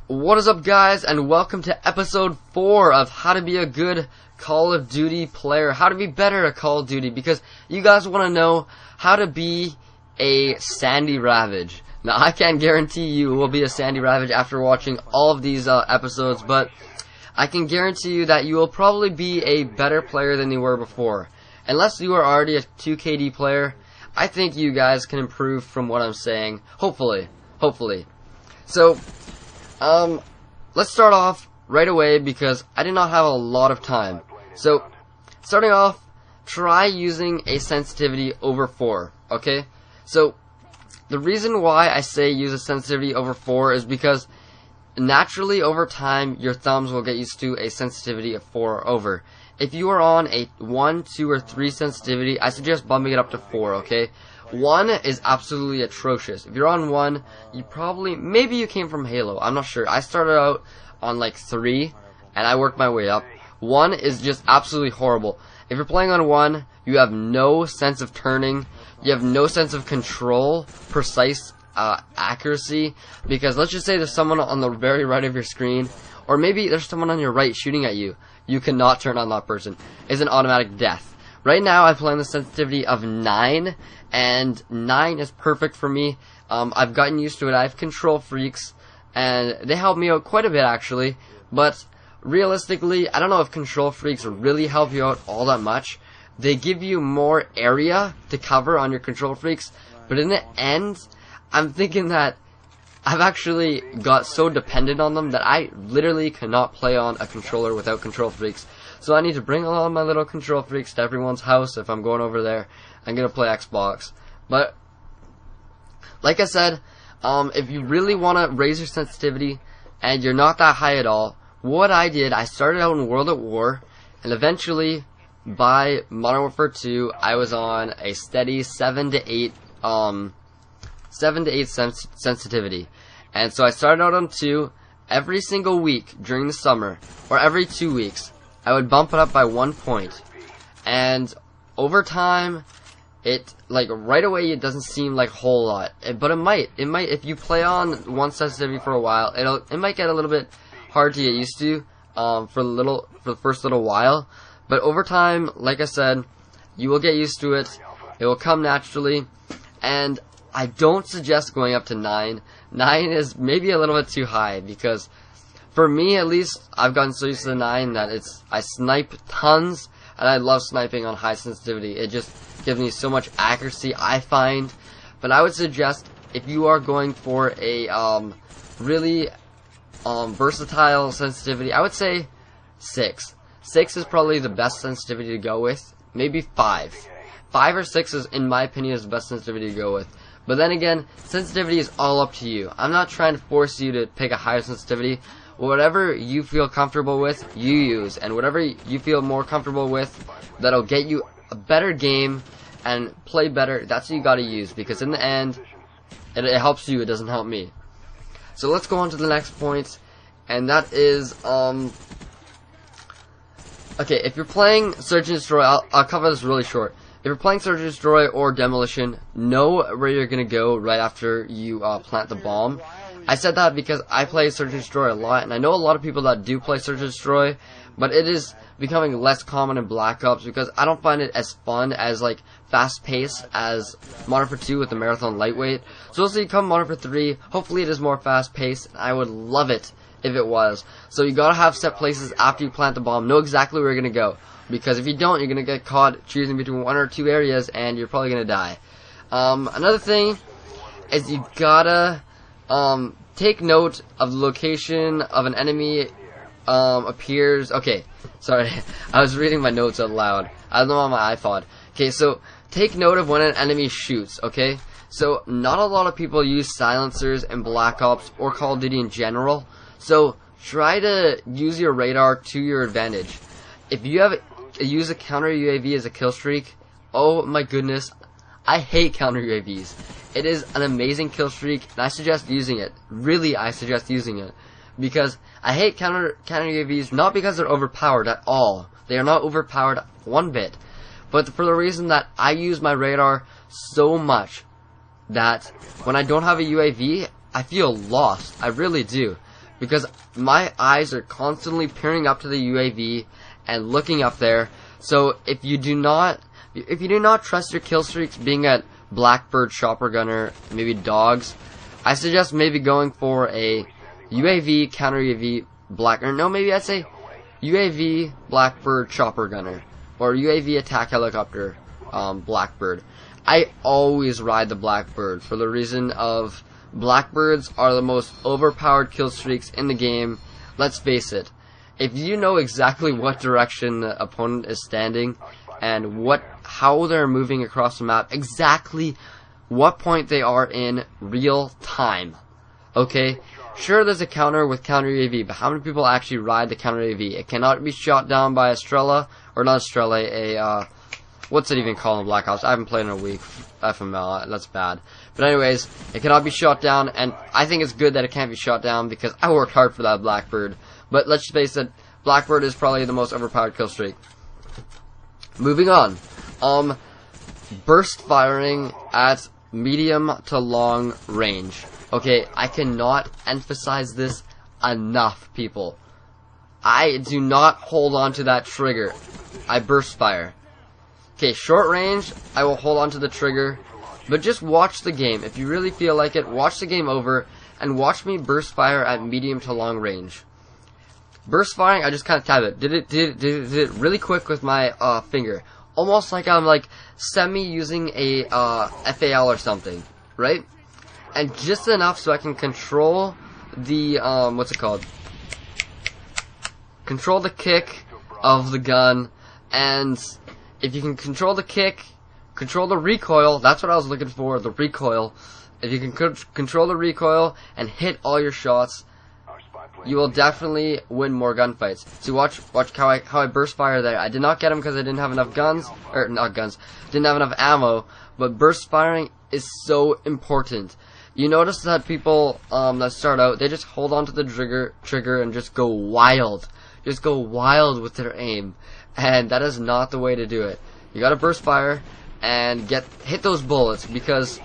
What is up, guys, and welcome to episode 4 of how to be a good Call of Duty player, how to be better at Call of Duty, because you guys want to know how to be a Sandy Ravage. Now, I can't guarantee you will be a Sandy Ravage after watching all of these episodes, but I can guarantee you that you will probably be a better player than you were before. Unless you are already a 2KD player, I think you guys can improve from what I'm saying, hopefully. So, let's start off right away because I did not have a lot of time. So, starting off, try using a sensitivity over 4, okay? So, the reason why I say use a sensitivity over 4 is because naturally over time your thumbs will get used to a sensitivity of 4 or over. If you are on a 1, 2, or 3 sensitivity, I suggest bumping it up to 4, okay? 1 is absolutely atrocious. If you're on 1, maybe you came from Halo, I'm not sure. I started out on like 3, and I worked my way up. 1 is just absolutely horrible. If you're playing on 1, you have no sense of turning, you have no sense of control, precise accuracy, because let's just say there's someone on the very right of your screen, or maybe there's someone on your right shooting at you. You cannot turn on that person. It's an automatic death. Right now I'm playing the sensitivity of 9, and 9 is perfect for me. I've gotten used to it. I have control freaks, and they help me out quite a bit actually, but realistically, I don't know if control freaks really help you out all that much. They give you more area to cover on your control freaks, but in the end, I'm thinking that I've actually got so dependent on them that I literally cannot play on a controller without control freaks. So I need to bring along my little control freaks to everyone's house if I'm going over there. I'm going to play Xbox. But, like I said, if you really want to raise your sensitivity and you're not that high at all, what I did, I started out in World at War, and eventually, by Modern Warfare 2, I was on a steady 7 to 8 sensitivity. And so I started out on 2 every single week during the summer, or every 2 weeks. I would bump it up by 1 point. And over time, right away it doesn't seem like a whole lot. But it might, if you play on 1 sensitivity for a while, it might get a little bit hard to get used to, for the first little while. But over time, like I said, you will get used to it. It will come naturally. And I don't suggest going up to 9. 9 is maybe a little bit too high, because for me at least, I've gotten so used to the 9 that I snipe tons, and I love sniping on high sensitivity. It just gives me so much accuracy, I find. But I would suggest, if you are going for a really versatile sensitivity, I would say 6. 6 is probably the best sensitivity to go with. Maybe 5. 5 or 6 is, in my opinion, is the best sensitivity to go with. But then again, sensitivity is all up to you. I'm not trying to force you to pick a higher sensitivity. Whatever you feel comfortable with, you use. And whatever you feel more comfortable with, that'll get you a better game and play better, that's what you gotta use. Because in the end, it helps you, it doesn't help me. So let's go on to the next point. And that is, okay, if you're playing Search and Destroy, I'll cover this really short. If you're playing Search and Destroy or Demolition, know where you're going to go right after you plant the bomb. I said that because I play Search and Destroy a lot, and I know a lot of people that do play Search and Destroy, but it is becoming less common in Black Ops because I don't find it as fun, as fast-paced as Modern Warfare 2 with the Marathon Lightweight. So we'll see come Modern Warfare 3, hopefully it is more fast-paced, and I would love it if it was. So you gotta have set places after you plant the bomb, know exactly where you're going to go. Because if you don't, you're going to get caught choosing between 1 or 2 areas, and you're probably going to die. Another thing is you gotta take note of the location of an enemy appears. Okay, sorry, I was reading my notes out loud. I don't know on my iPod. Okay, so take note of when an enemy shoots, okay? So not a lot of people use silencers in Black Ops or Call of Duty in general. So try to use your radar to your advantage. If you use a counter UAV as a kill streak, oh my goodness, I hate counter UAVs. It is an amazing kill streak, and I suggest using it. Really, I suggest using it. Because I hate counter UAVs, not because they're overpowered at all. They are not overpowered one bit. But for the reason that I use my radar so much that when I don't have a UAV, I feel lost. I really do. because my eyes are constantly peering up to the UAV and looking up there. So if you do not trust your kill streaks being at Blackbird, Chopper Gunner, maybe Dogs, I suggest maybe going for a UAV, counter UAV, maybe I'd say UAV, Blackbird, Chopper Gunner, or UAV attack helicopter, Blackbird. I always ride the Blackbird for the reason of Blackbirds are the most overpowered kill streaks in the game. Let's face it, if you know exactly what direction the opponent is standing and how they're moving across the map, exactly what point they are in real time, okay? Sure, there's a counter with counter UAV, but how many people actually ride the counter UAV? It cannot be shot down by a Strela, or not Strela, what's it even called in Black Ops? I haven't played in a week. FML, that's bad. But anyways, it cannot be shot down, and I think it's good that it can't be shot down because I worked hard for that Blackbird. But let's face it, Blackbird is probably the most overpowered kill streak. Moving on. Burst firing at medium to long range. Okay, I cannot emphasize this enough, people. I do not hold on to that trigger. I burst fire. Okay, short range, I will hold on to the trigger, but just watch the game. If you really feel like it, watch the game over, and watch me burst fire at medium to long range. Burst firing, I just kind of tap it. Did it really quick with my finger. Almost like I'm like semi-using a FAL or something, right? And just enough so I can control the, what's it called? Control the kick of the gun, and if you can control the kick, control the recoil, that's what I was looking for, the recoil. If you can control the recoil and hit all your shots, you will definitely win more gunfights. So watch how I burst fire there. I did not get him because I didn't have enough didn't have enough ammo, but burst firing is so important. You notice that people that start out, they just hold on to the trigger and just go wild. Just go wild with their aim. And that is not the way to do it. You gotta burst fire and hit those bullets, because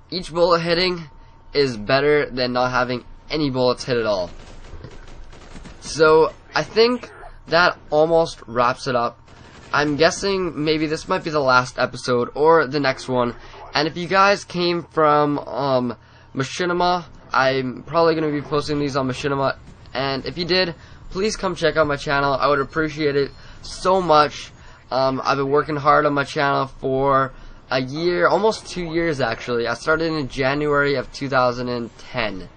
each bullet hitting is better than not having any bullets hit at all. So I think that almost wraps it up. I'm guessing maybe this might be the last episode or the next one. And if you guys came from Machinima, I'm probably going to be posting these on Machinima. And if you did, please come check out my channel. I would appreciate it so much. I've been working hard on my channel for a year, almost 2 years actually. I started in January of 2010.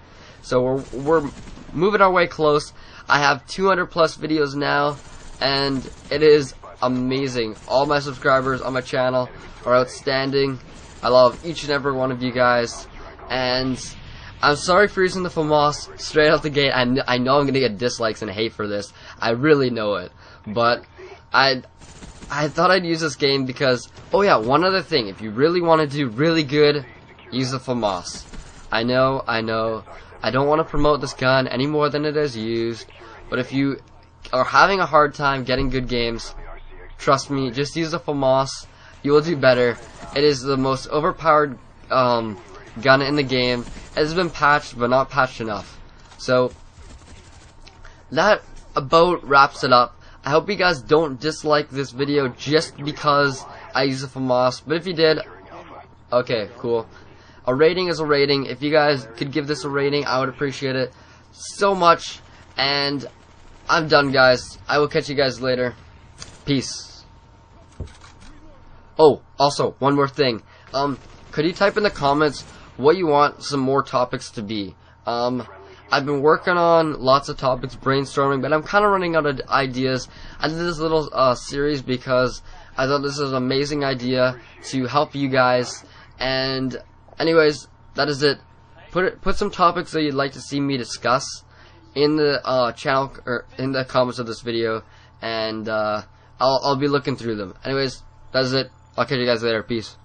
So we're moving our way close. I have 200 plus videos now, and it is amazing. All my subscribers on my channel are outstanding. I love each and every one of you guys, and I'm sorry for using the FAMAS straight out the gate. I know I'm gonna get dislikes and hate for this. I really know it, but I thought I'd use this game because, oh yeah, one other thing. If you really want to do really good, use the FAMAS. I know. I don't want to promote this gun any more than it is used, but if you are having a hard time getting good games, trust me, just use the FAMAS. You will do better. It is the most overpowered gun in the game. It has been patched, but not patched enough. So that about wraps it up. I hope you guys don't dislike this video just because I use the FAMAS, but if you did, okay, cool. A rating is a rating. If you guys could give this a rating, I would appreciate it so much. And I'm done, guys. I will catch you guys later. Peace. Oh, also, one more thing. Could you type in the comments what you want some more topics to be? I've been working on lots of topics, brainstorming, but I'm kind of running out of ideas. I did this little series because I thought this was an amazing idea to help you guys. And anyways, that is it. Put some topics that you'd like to see me discuss in the channel or in the comments of this video, and I'll be looking through them. Anyways, that is it. I'll catch you guys later. Peace.